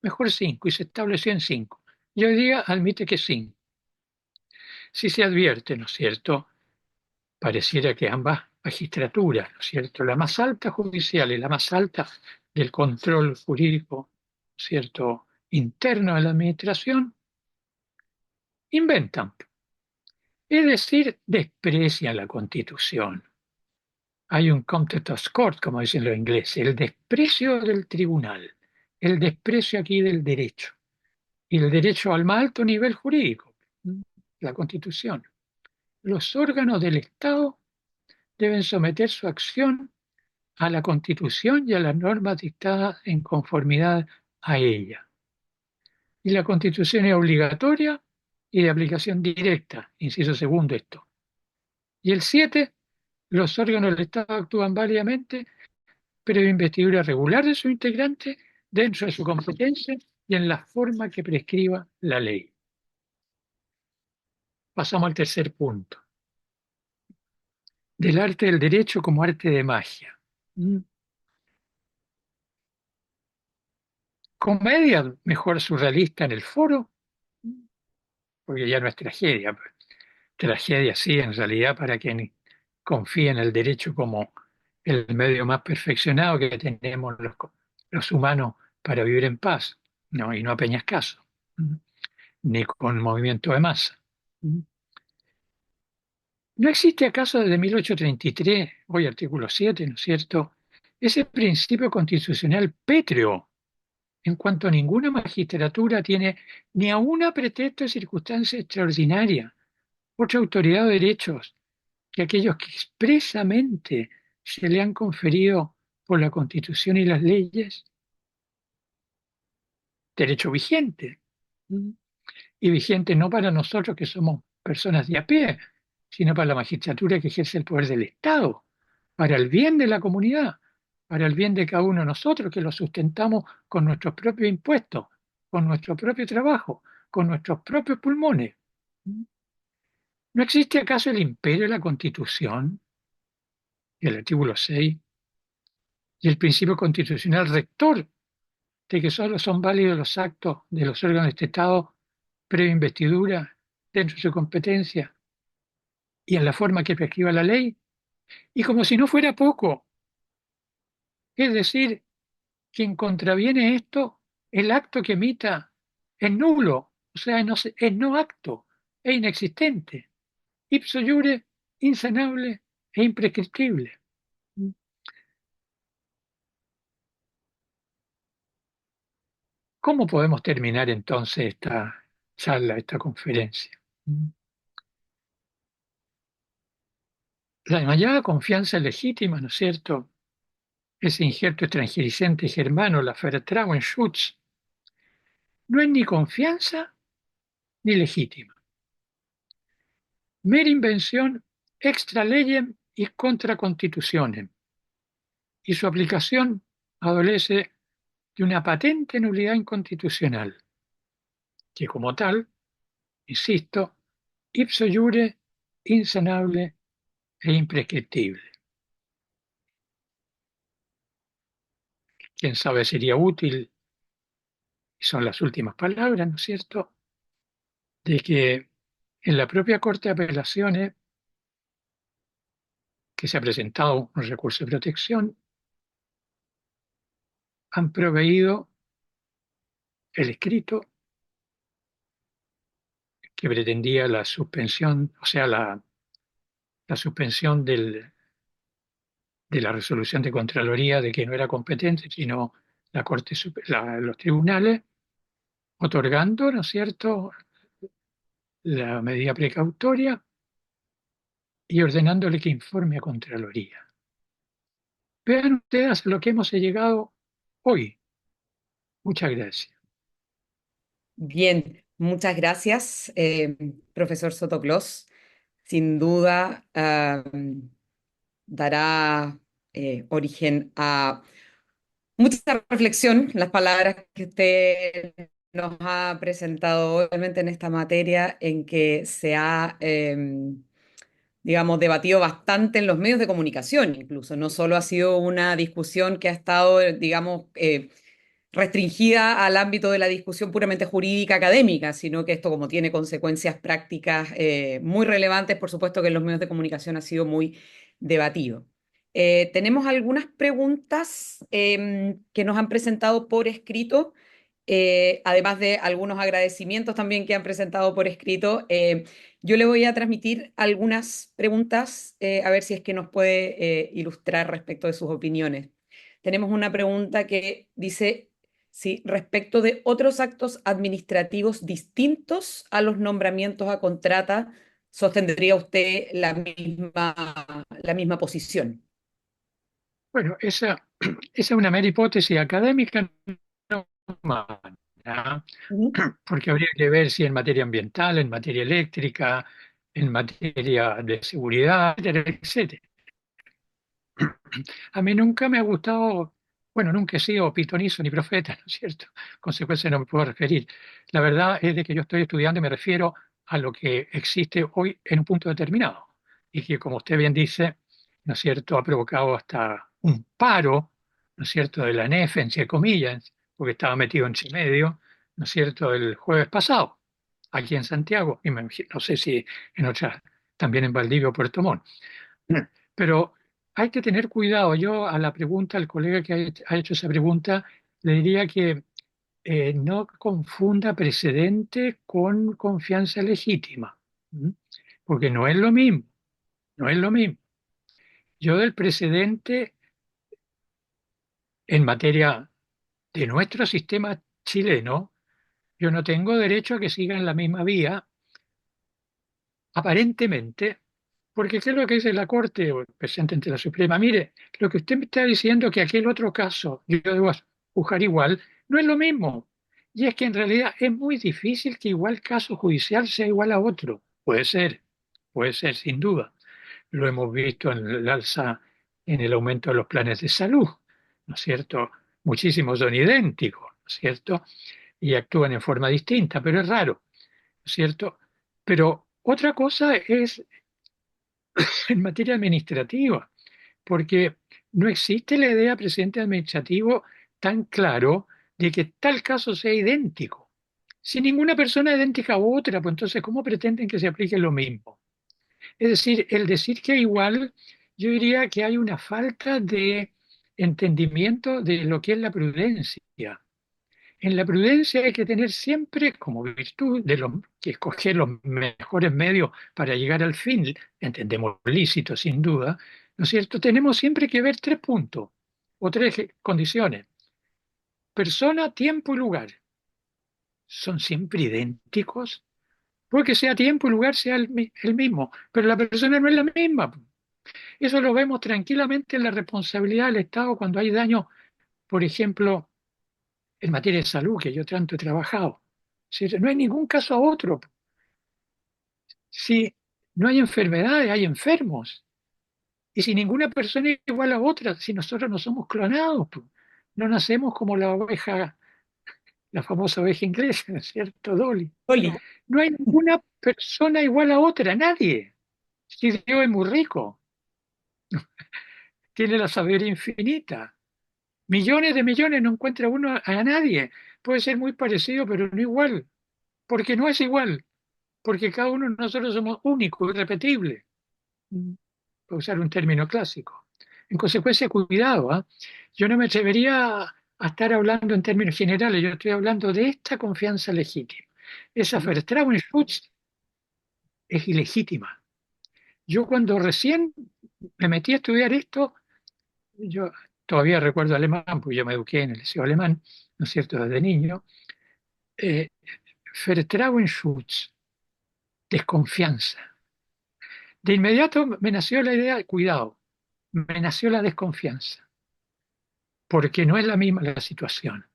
y se estableció en 5. Y hoy día admite que sí. Si se advierte, ¿no es cierto?, pareciera que ambas magistraturas, ¿no es cierto?, la más alta judicial y la más alta del control jurídico, ¿no es cierto?, interno de la administración, inventan, es decir, desprecian la Constitución. Hay un contempt of court, como dicen los ingleses, el desprecio del tribunal, el desprecio aquí del derecho, y el derecho al más alto nivel jurídico, la Constitución. Los órganos del Estado deben someter su acción a la Constitución y a las normas dictadas en conformidad a ella. Y la Constitución es obligatoria y de aplicación directa, inciso segundo esto. Y el 7, los órganos del Estado actúan válidamente, pero de investidura regular de sus integrantes dentro de su competencia y en la forma que prescriba la ley. Pasamos al tercer punto, del arte del derecho como arte de magia. Comedia mejor surrealista en el foro, porque ya no es tragedia. Tragedia sí, en realidad, para quien confía en el derecho como el medio más perfeccionado que tenemos los humanos para vivir en paz, ¿no? Y no a peñascaso, ni con movimiento de masa. ¿No existe acaso desde 1833, hoy artículo 7, ¿no es cierto?, ese principio constitucional pétreo en cuanto a ninguna magistratura tiene ni aun a pretexto de circunstancia extraordinaria otra autoridad de derechos que aquellos que expresamente se le han conferido por la Constitución y las leyes? Derecho vigente. Y vigente no para nosotros que somos personas de a pie, sino para la magistratura que ejerce el poder del Estado, para el bien de la comunidad, para el bien de cada uno de nosotros que lo sustentamos con nuestros propios impuestos, con nuestro propio trabajo, con nuestros propios pulmones. ¿No existe acaso el imperio de la Constitución, el artículo 6, y el principio constitucional rector de que solo son válidos los actos de los órganos de este Estado previa investidura dentro de su competencia y en la forma que prescriba la ley? Y como si no fuera poco, es decir, quien contraviene esto, el acto que emita es nulo, o sea, es no acto, es inexistente, ipso iure, insanable e imprescriptible. ¿Cómo podemos terminar entonces esta charla, esta conferencia? La llamada confianza legítima, ¿no es cierto? Ese injerto extranjerizante germano, la Vertrauensschutz, no es ni confianza ni legítima. Mera invención extra legem y contra constitutionem, y su aplicación adolece de una patente nulidad inconstitucional, que como tal, insisto, ipso iure, insanable e imprescriptible. Quién sabe, sería útil, y son las últimas palabras, ¿no es cierto?, de que en la propia Corte de Apelaciones, que se ha presentado un recurso de protección, han proveído el escrito que pretendía la suspensión, o sea, la suspensión de la resolución de Contraloría de que no era competente, sino la Corte, los tribunales, otorgando, ¿no es cierto?, la medida precautoria y ordenándole que informe a Contraloría. Vean ustedes a lo que hemos llegado hoy. Muchas gracias. Bien, muchas gracias, profesor Sotoclós. Sin duda, dará origen a mucha reflexión las palabras que usted nos ha presentado obviamente en esta materia en que se ha, digamos, debatido bastante en los medios de comunicación incluso. No solo ha sido una discusión que ha estado, digamos, restringida al ámbito de la discusión puramente jurídica académica, sino que esto como tiene consecuencias prácticas muy relevantes, por supuesto que en los medios de comunicación ha sido muy debatido. Tenemos algunas preguntas que nos han presentado por escrito, además de algunos agradecimientos también que han presentado por escrito. Yo le voy a transmitir algunas preguntas, a ver si es que nos puede ilustrar respecto de sus opiniones. Tenemos una pregunta que dice, si respecto de otros actos administrativos distintos a los nombramientos a contrata, ¿sostendría usted la misma posición? Bueno, esa es una mera hipótesis académica, no humana, Ujú. porque habría que ver si en materia ambiental, en materia eléctrica, en materia de seguridad, etcétera, etcétera. A mí nunca me ha gustado, bueno, nunca he sido pitonizo ni profeta, ¿no es cierto? Consecuencia no me puedo referir. La verdad es de que yo estoy estudiando y me refiero a lo que existe hoy en un punto determinado y que, como usted bien dice, ¿no es cierto?, ha provocado hasta un paro, ¿no es cierto?, de la NEF, entre comillas, porque estaba metido en medio, ¿no es cierto?, el jueves pasado, aquí en Santiago, y no sé si en otras, también en Valdivia o Puerto Montt. Pero hay que tener cuidado. Yo a la pregunta, al colega que ha hecho esa pregunta, le diría que no confunda precedente con confianza legítima, ¿m? Porque no es lo mismo, no es lo mismo. Yo del precedente en materia de nuestro sistema chileno, yo no tengo derecho a que sigan la misma vía, aparentemente. Porque ¿qué es lo que dice la Corte o el presidente ante la Suprema? Mire, lo que usted me está diciendo que aquel otro caso yo debo juzgar igual, no es lo mismo. Y es que en realidad es muy difícil que igual caso judicial sea igual a otro. Puede ser, sin duda. Lo hemos visto en el alza, en el aumento de los planes de salud, ¿no es cierto? Muchísimos son idénticos, ¿no es cierto? Y actúan en forma distinta, pero es raro, ¿no es cierto? Pero otra cosa es en materia administrativa, porque no existe la idea presidente administrativo tan claro de que tal caso sea idéntico. Si ninguna persona es idéntica a otra, pues entonces, ¿cómo pretenden que se aplique lo mismo? Es decir, el decir que igual, yo diría que hay una falta de entendimiento de lo que es la prudencia. En la prudencia hay que tener siempre como virtud que escoger los mejores medios para llegar al fin, entendemos lícito sin duda, ¿no es cierto? Tenemos siempre que ver tres puntos o tres condiciones. Persona, tiempo y lugar. ¿Son siempre idénticos? Porque sea tiempo y lugar sea el mismo, pero la persona no es la misma. Eso lo vemos tranquilamente en la responsabilidad del Estado cuando hay daño, por ejemplo, en materia de salud, que yo tanto he trabajado. Si no hay ningún caso a otro. Si no hay enfermedades, hay enfermos. Y si ninguna persona es igual a otra, si nosotros no somos clonados, pues, no nacemos como la oveja, la famosa oveja inglesa, ¿no es cierto, Dolly? Oli, No hay ninguna persona igual a otra, nadie. Si Dios es muy rico, tiene la sabiduría infinita. Millones de millones no encuentra uno a nadie. Puede ser muy parecido, pero no igual. Porque no es igual. Porque cada uno de nosotros somos únicos, irrepetibles. Para usar un término clásico. En consecuencia, cuidado, ¿ah? Yo no me atrevería a estar hablando en términos generales, yo estoy hablando de esta confianza legítima. Esa Vertrauensschutz es ilegítima. Yo cuando recién me metí a estudiar esto, yo todavía recuerdo alemán, porque yo me eduqué en el liceo alemán, ¿no es cierto?, desde niño. eh, Vertrauensschutz, desconfianza. De inmediato me nació la idea, cuidado, me nació la desconfianza, porque no es la misma la situación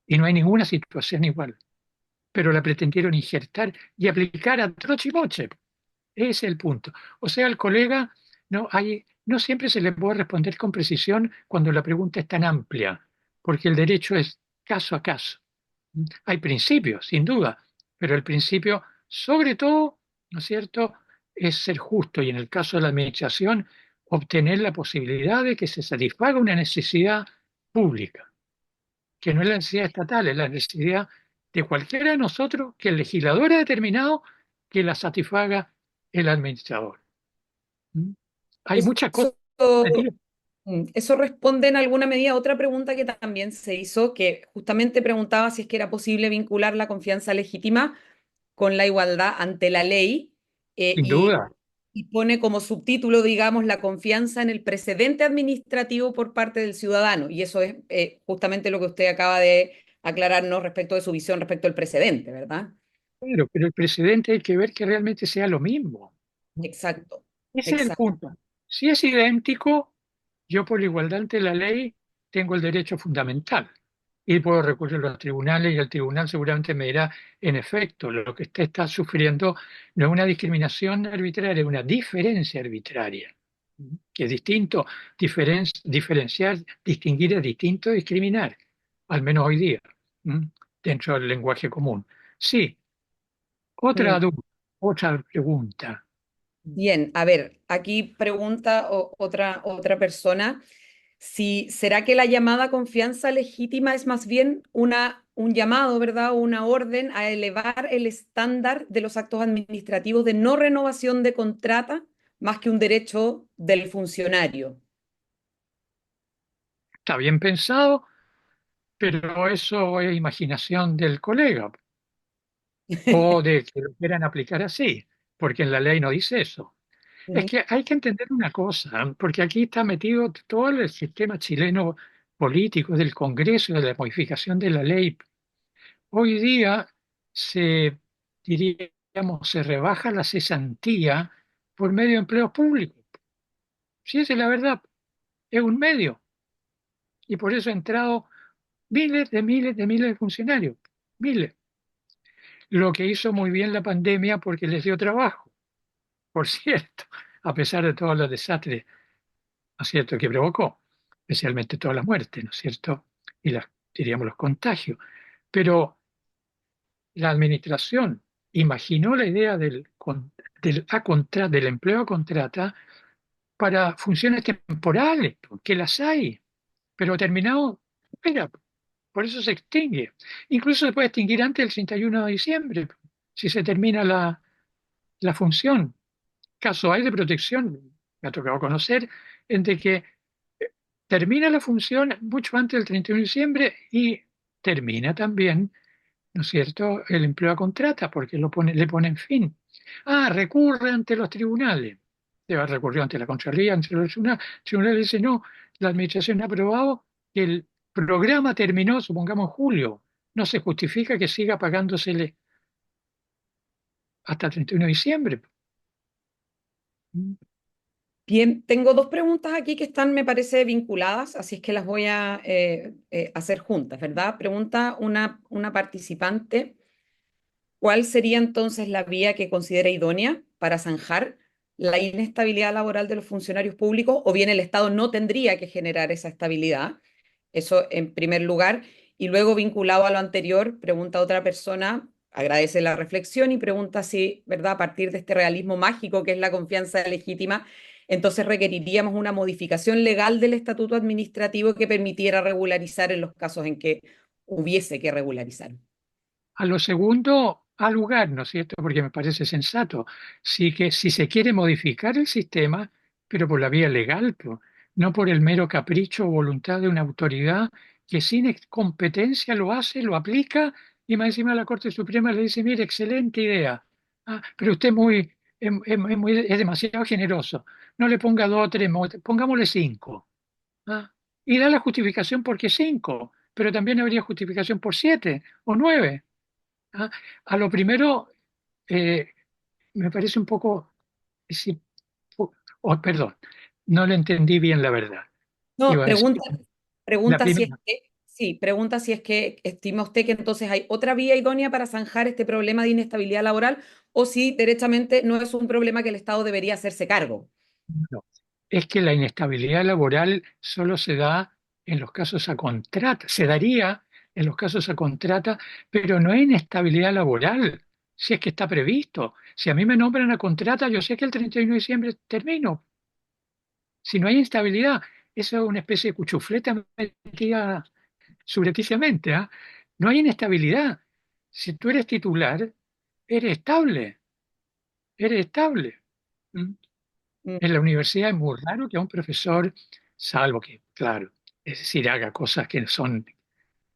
y no hay ninguna situación igual, pero la pretendieron injertar y aplicar a troche y moche. Ese es el punto. O sea, al colega no siempre se le puede responder con precisión cuando la pregunta es tan amplia, porque el derecho es caso a caso. Hay principios, sin duda, pero el principio, sobre todo, ¿no es cierto?, es ser justo y en el caso de la administración, obtener la posibilidad de que se satisfaga una necesidad pública, que no es la necesidad estatal, es la necesidad de cualquiera de nosotros que el legislador ha determinado que la satisfaga el administrador. ¿Mm? Hay muchas cosas. eso, eso responde en alguna medida a otra pregunta que también se hizo, que justamente preguntaba si es que era posible vincular la confianza legítima con la igualdad ante la ley, eh, Sin y, duda. y pone como subtítulo, digamos, la confianza en el precedente administrativo por parte del ciudadano. Y eso es justamente lo que usted acaba de aclararnos respecto de su visión respecto al precedente, ¿verdad? Claro, pero el precedente hay que ver que realmente sea lo mismo. Exacto, Ese es el exacto. punto. Si es idéntico, yo por la igualdad ante la ley tengo el derecho fundamental y puedo recurrir a los tribunales y el tribunal seguramente me dirá, en efecto, lo que usted está sufriendo no es una discriminación arbitraria, es una diferencia arbitraria, que es distinto. Diferenciar, distinguir es distinto de discriminar, al menos hoy día, ¿m? Dentro del lenguaje común. Sí, otra Mm. duda, otra pregunta. Bien, a ver, aquí pregunta otra persona, si será que la llamada confianza legítima es más bien un llamado, ¿verdad? O una orden a elevar el estándar de los actos administrativos de no renovación de contrata más que un derecho del funcionario. Está bien pensado, pero eso es imaginación del colega o de que lo quieran aplicar así, porque en la ley no dice eso. Es Ujú. que hay que entender una cosa, porque aquí está metido todo el sistema chileno político del Congreso, de la modificación de la ley. Hoy día se, diríamos, se rebaja la cesantía por medio de empleos públicos. Si esa es la verdad, es un medio. Y por eso han entrado miles de funcionarios. Miles. Lo que hizo muy bien la pandemia porque les dio trabajo, por cierto, a pesar de todos los desastres, ¿no es cierto?, que provocó, especialmente todas las muertes, ¿no es cierto?, y diríamos, los contagios. Pero la administración imaginó la idea del empleo a contrata para funciones temporales, que las hay, pero terminado, espera, por eso se extingue. Incluso se puede extinguir antes del 31 de diciembre, si se termina la función. Caso hay de protección, me ha tocado conocer, en de que termina la función mucho antes del 31 de diciembre y termina también, ¿no es cierto?, el empleo a contrata, porque le ponen fin. Ah, recurre ante los tribunales. Se va a recurrir ante la Contraloría, ante los tribunales. El tribunal dice, no, la administración ha aprobado que el programa terminó, supongamos, en julio. No se justifica que siga pagándosele hasta el 31 de diciembre. Bien, tengo dos preguntas aquí que están, me parece, vinculadas, así es que las voy a hacer juntas, ¿verdad? Pregunta una participante, ¿cuál sería entonces la vía que considera idónea para zanjar la inestabilidad laboral de los funcionarios públicos? O bien el Estado no tendría que generar esa estabilidad. Eso en primer lugar. Y luego, vinculado a lo anterior, pregunta otra persona, agradece la reflexión y pregunta si, ¿verdad? A partir de este realismo mágico que es la confianza legítima, entonces requeriríamos una modificación legal del estatuto administrativo que permitiera regularizar en los casos en que hubiese que regularizar. A lo segundo, al lugar, ¿no es cierto? Porque me parece sensato. Sí que si se quiere modificar el sistema, pero por la vía legal, no por el mero capricho o voluntad de una autoridad que sin competencia lo hace, lo aplica, y más encima la Corte Suprema le dice, mire, excelente idea. Ah, pero usted es demasiado generoso. No le ponga dos o tres, pongámosle cinco. Ah, y da la justificación porque cinco, pero también habría justificación por siete o nueve. Ah, a lo primero, eh, me parece un poco, sí, perdón, no le entendí bien la verdad. No, Iba a decir, la pregunta si es primera, que, sí, pregunta si es que estima usted que entonces hay otra vía idónea para zanjar este problema de inestabilidad laboral o si derechamente no es un problema que el Estado debería hacerse cargo. no, es que la inestabilidad laboral solo se da en los casos a contrata, se daría en los casos a contrata, pero no hay inestabilidad laboral, si es que está previsto. Si a mí me nombran a contrata, yo sé que el 31 de diciembre termino. Si no hay instabilidad, eso es una especie de cuchufleta metida subrepticiamente, ¿ah? No hay inestabilidad. Si tú eres titular, eres estable, eres estable. ¿Mm? Mm, En la universidad es muy raro que a un profesor, salvo que, claro, es decir, haga cosas que son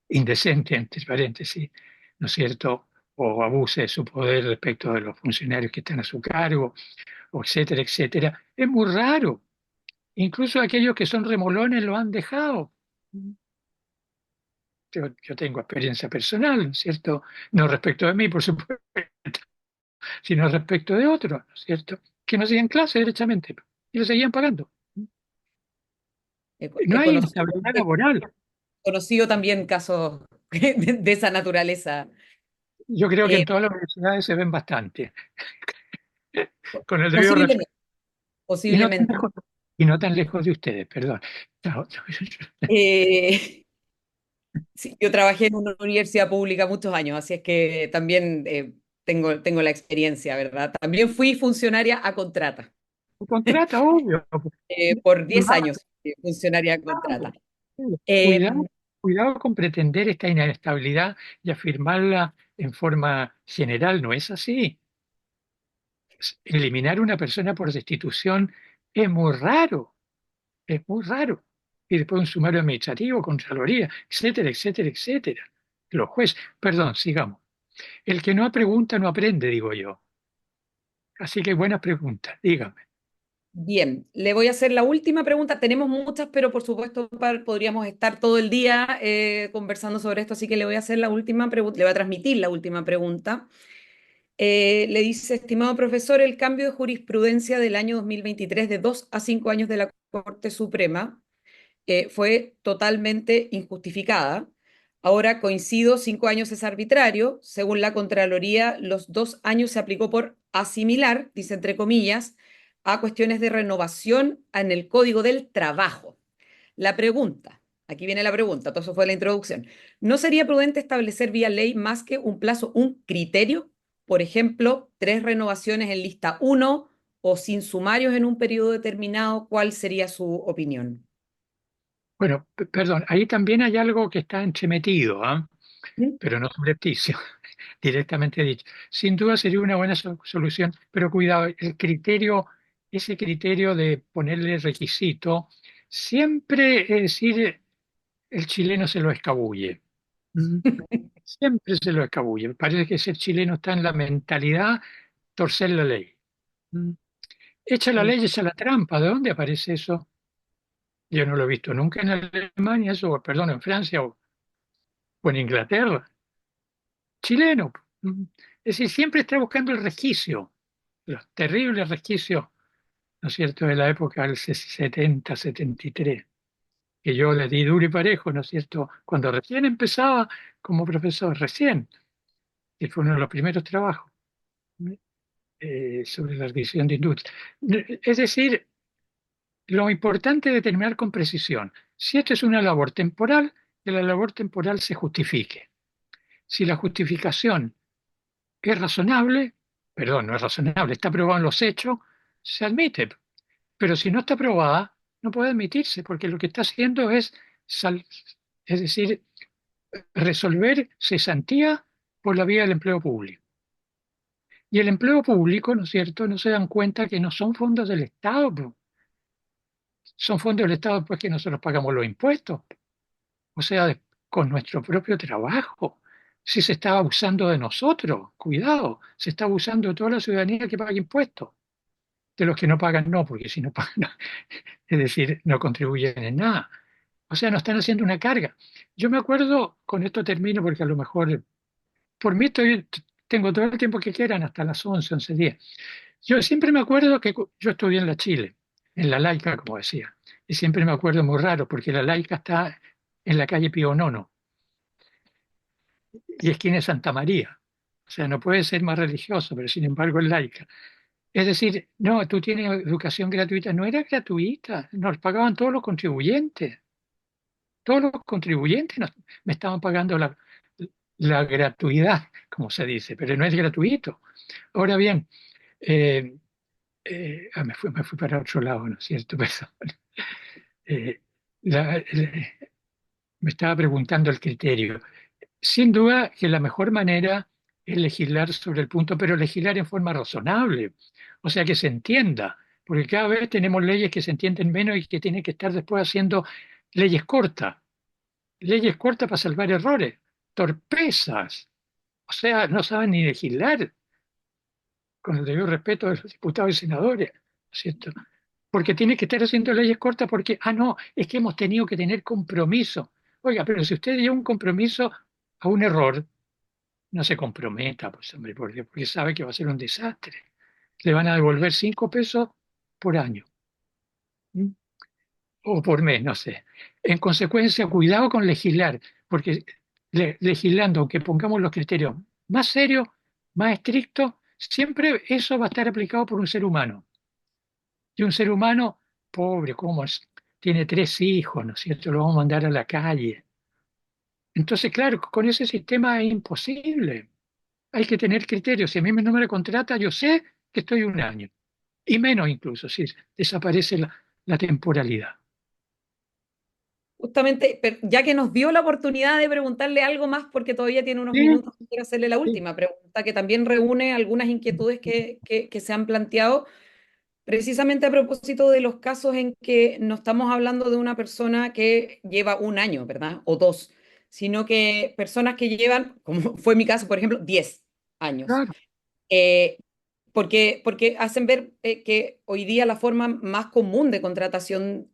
indecentes, entre paréntesis, ¿no es cierto? O abuse de su poder respecto de los funcionarios que están a su cargo, o etcétera, etcétera. Es muy raro. Incluso aquellos que son remolones lo han dejado. Yo tengo experiencia personal, ¿no es cierto? No respecto de mí, por supuesto, sino respecto de otros, ¿no es cierto? Que no siguen clase derechamente y lo seguían pagando. No He hay conocido, inestabilidad he laboral. conocido también casos de esa naturaleza. Yo creo que Eh, en todas las universidades se ven bastante, con el debido respeto, posiblemente, y no tan posiblemente. lejos, y no tan lejos de ustedes, perdón. No, Eh, sí, yo trabajé en una universidad pública muchos años, así es que también tengo la experiencia, ¿verdad? También fui funcionaria a contrata. contrata, obvio. Por 10 años, funcionaria a contrata. Eh, Cuidado, cuidado con pretender esta inestabilidad y afirmarla en forma general, no es así. Eliminar una persona por destitución es muy raro, es muy raro. Y después un sumario administrativo, Contraloría, etcétera, etcétera, etcétera. Los jueces, perdón, sigamos. El que no pregunta no aprende, digo yo. Así que buenas preguntas, dígame. Bien, le voy a hacer la última pregunta. Tenemos muchas, pero por supuesto podríamos estar todo el día conversando sobre esto, así que le voy a hacer la última pregunta, le voy a transmitir la última pregunta. Le dice, estimado profesor, el cambio de jurisprudencia del año 2023 de 2 a 5 años de la Corte Suprema fue totalmente injustificada. Ahora coincido, 5 años es arbitrario. Según la Contraloría, los 2 años se aplicó por asimilar, dice entre comillas, a cuestiones de renovación en el Código del Trabajo. La pregunta, aquí viene la pregunta, todo eso fue la introducción. ¿No sería prudente establecer vía ley más que un plazo, un criterio? Por ejemplo, 3 renovaciones en lista uno o sin sumarios en un periodo determinado. ¿Cuál sería su opinión? Bueno, perdón, ahí también hay algo que está entremetido, ¿ah? ¿Mm? Pero no subrepticio, directamente dicho. Sin duda sería una buena solución, pero cuidado, el criterio, ese criterio de ponerle requisito, siempre, es decir, el chileno se lo escabulle. ¿Mm? Siempre se lo escabulle. Parece que ser chileno está en la mentalidad torcer la ley. ¿Mm? Echa la Mm. ley, echa la trampa. ¿De dónde aparece eso? Yo no lo he visto nunca en Alemania, eso, perdón, en Francia o en Inglaterra. Chileno. ¿Mm? Es decir, siempre está buscando el resquicio, los terribles resquicios, ¿no es cierto?, de la época del 70, 73, que yo le di duro y parejo, ¿no es cierto?, cuando recién empezaba como profesor, recién, que fue uno de los primeros trabajos sobre la adquisición de industria. Es decir, lo importante es determinar con precisión si esto es una labor temporal, que la labor temporal se justifique. Si la justificación es razonable, perdón, no es razonable, está probado en los hechos, se admite. Pero si no está aprobada, no puede admitirse, porque lo que está haciendo es, es decir, resolver cesantía por la vía del empleo público. Y el empleo público, ¿no es cierto?, no se dan cuenta que no son fondos del Estado, po. Son fondos del Estado pues que nosotros pagamos los impuestos, o sea, con nuestro propio trabajo. Si se está abusando de nosotros, cuidado, se está abusando de toda la ciudadanía que paga impuestos. De los que no pagan, no, porque si no pagan, no. Es decir, no contribuyen en nada. O sea, nos están haciendo una carga. Yo me acuerdo, con esto termino porque a lo mejor, por mí tengo todo el tiempo que quieran, hasta las 11, 11:10. Yo siempre me acuerdo que yo estudié en la Chile, en la Laica, como decía, y siempre me acuerdo muy raro, porque la Laica está en la calle Pío Nono y esquina de Santa María. O sea, no puede ser más religioso, pero sin embargo es laica. Es decir, no, tú tienes educación gratuita. No era gratuita, nos pagaban todos los contribuyentes me estaban pagando la gratuidad, como se dice, pero no es gratuito. Ahora bien, eh, me fui para otro lado, ¿no es cierto? Perdón. Eh, la- la- Me estaba preguntando el criterio. Sin duda que la mejor manera es legislar sobre el punto, pero legislar en forma razonable, o sea, que se entienda, porque cada vez tenemos leyes que se entienden menos y que tienen que estar después haciendo leyes cortas. Leyes cortas para salvar errores, torpezas, o sea, no saben ni legislar, con el debido respeto de los diputados y senadores, ¿no es cierto? Porque tiene que estar haciendo leyes cortas porque, no, es que hemos tenido que tener compromiso. Oiga, pero si usted dio un compromiso a un error, no se comprometa, pues hombre, por Dios, porque sabe que va a ser un desastre. Le van a devolver 5 pesos por año, ¿m? O por mes, no sé. En consecuencia, cuidado con legislar, porque legislando, aunque pongamos los criterios más serios, más estrictos, siempre eso va a estar aplicado por un ser humano. Y un ser humano pobre, ¿cómo es? Tiene 3 hijos, ¿no es cierto? Lo vamos a mandar a la calle. Entonces, claro, con ese sistema es imposible. Hay que tener criterios. Si a mí no me contrata, yo sé que estoy un año. Y menos incluso, si desaparece la temporalidad. Justamente, ya que nos dio la oportunidad de preguntarle algo más, porque todavía tiene unos Sí, minutos, quiero hacerle la sí, última pregunta, que también reúne algunas inquietudes que se han planteado, precisamente a propósito de los casos en que no estamos hablando de una persona que lleva un año, ¿verdad? O dos, sino que personas que llevan, como fue mi caso, por ejemplo, 10 años. claro. Eh, porque hacen ver que hoy día la forma más común de contratación,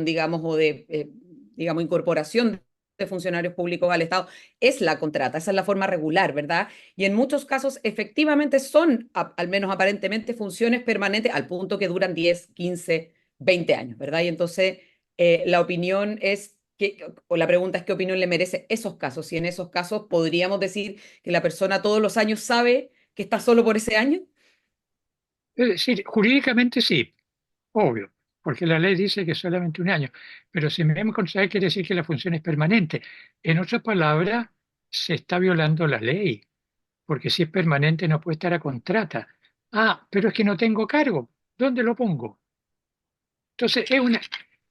digamos, o de, digamos, incorporación de funcionarios públicos al Estado es la contrata, esa es la forma regular, ¿verdad? Y en muchos casos efectivamente son, al menos aparentemente, funciones permanentes al punto que duran 10, 15, 20 años, ¿verdad? Y entonces la opinión es o la pregunta es qué opinión le merece esos casos, si en esos casos podríamos decir que la persona todos los años sabe que está solo por ese año. Es decir, jurídicamente sí, obvio, porque la ley dice que es solamente un año. Pero si me contrae quiere decir que la función es permanente. En otras palabras, se está violando la ley, porque si es permanente no puede estar a contrata. Pero es que no tengo cargo. ¿Dónde lo pongo? Entonces,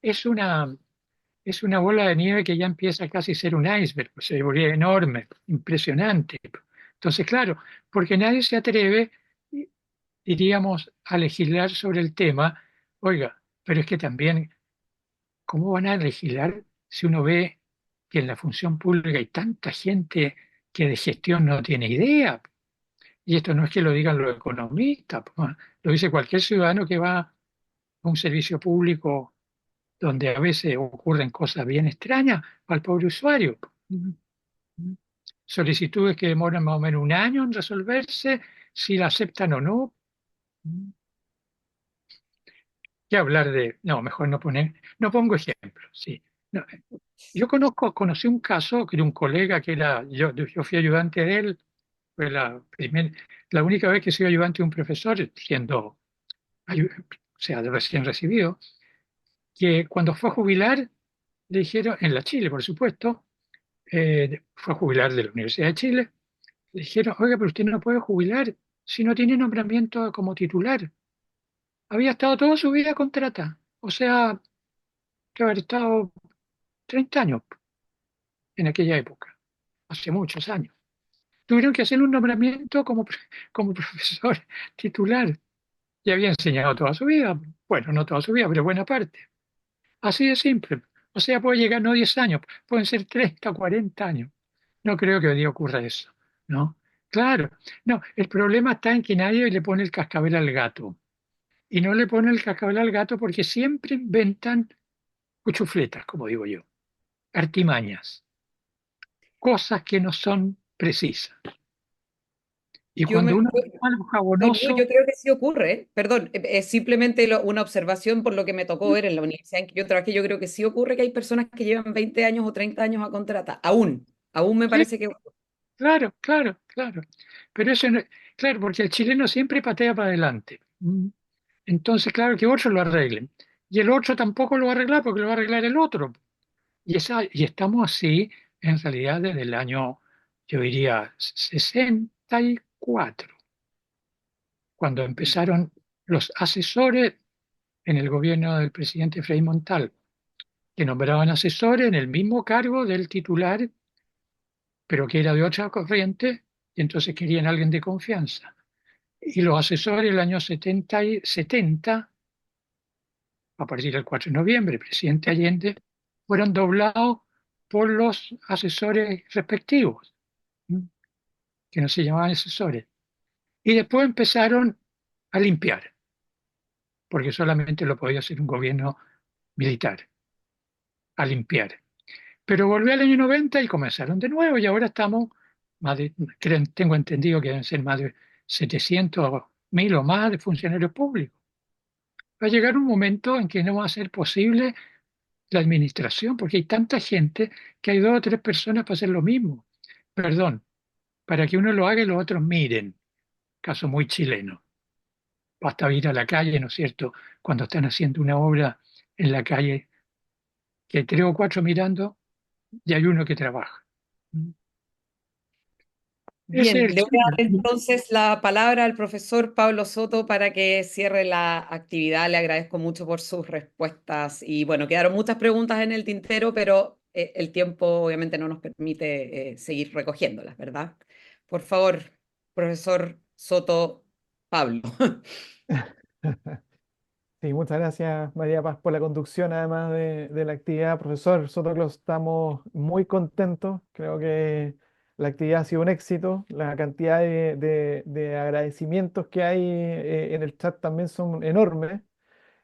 es una, es una bola de nieve que ya empieza casi a ser un iceberg, pues se volvió enorme, impresionante. Entonces, claro, porque nadie se atreve, diríamos, a legislar sobre el tema. Oiga, pero es que también, ¿cómo van a legislar si uno ve que en la función pública hay tanta gente que de gestión no tiene idea? Y esto no es que lo digan los economistas, pues, lo dice cualquier ciudadano que va a un servicio público donde a veces ocurren cosas bien extrañas al pobre usuario. Solicitudes que demoran más o menos un año en resolverse, si la aceptan o no. ¿Qué hablar de...? No, mejor no pongo ejemplos, sí. No, yo conocí un caso de un colega que yo fui ayudante de él, fue la única vez que soy ayudante de un profesor, o sea, de recién recibido, que cuando fue a jubilar, le dijeron, en la Chile, por supuesto, fue a jubilar de la Universidad de Chile, le dijeron, oiga, pero usted no puede jubilar si no tiene nombramiento como titular. Había estado toda su vida contrata, o sea, que haber estado 30 años en aquella época, hace muchos años. Tuvieron que hacer un nombramiento como profesor titular y había enseñado toda su vida. Bueno, no toda su vida, pero buena parte. Así de simple. O sea, puede llegar no 10 años, pueden ser 30, 40 años. No creo que hoy día ocurra eso, ¿no? Claro. No, el problema está en que nadie le pone el cascabel al gato. Y no le pone el cascabel al gato porque siempre inventan cuchufletas, como digo yo, artimañas, cosas que no son precisas. Y Yo me, cuando uno yo- ve algo No, yo jabonoso, creo que sí ocurre, ¿eh? Perdón, es simplemente una observación por lo que me tocó ver en la universidad en que yo trabajé. Yo creo que sí ocurre que hay personas que llevan 20 años o 30 años a contrata. Aún me sí, parece que... claro, claro, claro. Pero eso no, claro, porque el chileno siempre patea para adelante. Entonces, claro, que otros lo arreglen. Y el otro tampoco lo va a arreglar porque lo va a arreglar el otro. Y estamos así, en realidad, desde el año, yo diría, 64, cuando empezaron los asesores en el gobierno del presidente Frei Montalva, que nombraban asesores en el mismo cargo del titular, pero que era de otra corriente, y entonces querían a alguien de confianza. Y los asesores del año 70, a partir del 4 de noviembre, el presidente Allende, fueron doblados por los asesores respectivos, ¿m? Que no se llamaban asesores. Y después empezaron a limpiar, porque solamente lo podía hacer un gobierno militar, a limpiar. Pero volvió al año 90 y comenzaron de nuevo y ahora estamos, tengo entendido que deben ser más de 700.000 o más de funcionarios públicos. Va a llegar un momento en que no va a ser posible la administración porque hay tanta gente que hay 2 o 3 personas para hacer lo mismo. Perdón, para que uno lo haga y los otros miren. Caso muy chileno. Basta ir a la calle, ¿no es cierto? Cuando están haciendo una obra en la calle, que hay 3 o 4 mirando y hay uno que trabaja. Ese Bien, es el le voy a dar Chile. entonces la palabra al profesor Pablo Soto para que cierre la actividad. Le agradezco mucho por sus respuestas y bueno, quedaron muchas preguntas en el tintero, pero el tiempo obviamente no nos permite seguir recogiéndolas, ¿verdad? Por favor, profesor Soto Pablo. Sí, muchas gracias María Paz por la conducción además de la actividad. Profesor, nosotros estamos muy contentos, creo que la actividad ha sido un éxito, la cantidad de agradecimientos que hay en el chat también son enormes.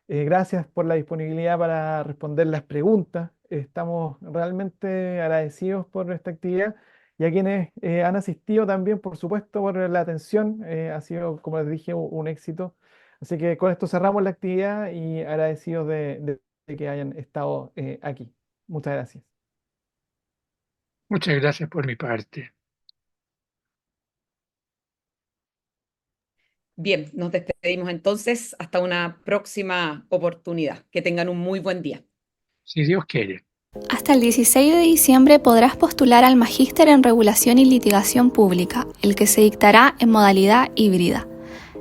Gracias por la disponibilidad para responder las preguntas. Estamos realmente agradecidos por esta actividad y a quienes han asistido también, por supuesto, por la atención. Ha sido, como les dije, un éxito. Así que con esto cerramos la actividad y agradecidos de que hayan estado aquí. Muchas gracias. Muchas gracias por mi parte. Bien, nos despedimos entonces hasta una próxima oportunidad. Que tengan un muy buen día. Si Dios quiere. Hasta el 16 de diciembre podrás postular al Magíster en Regulación y Litigación Pública, el que se dictará en modalidad híbrida.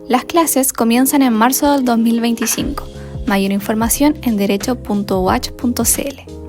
Las clases comienzan en marzo del 2025. Mayor información en derecho.uach.cl.